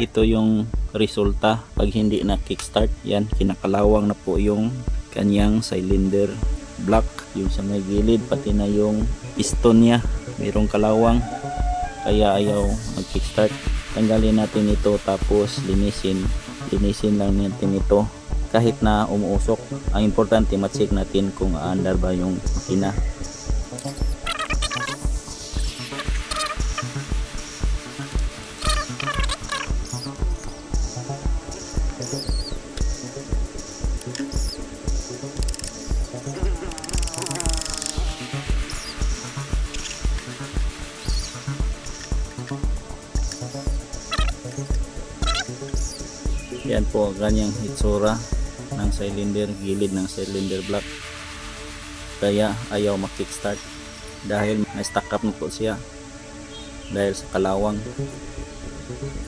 ito yung resulta pag hindi na kickstart. Yan, kinakalawang na po yung kanyang cylinder block, yung sa may gilid, pati na yung piston niya mayroong kalawang, kaya ayaw mag kickstart. Tanggalin natin ito, tapos linisin lang natin ito kahit na umuusok. Ang importante, ma-check natin kung aandar ba yung makina. Yan po ang ganyang hitsura ng cylinder, gilid ng cylinder block, kaya ayaw mag-kickstart dahil may stuck up na po siya dahil sa kalawang.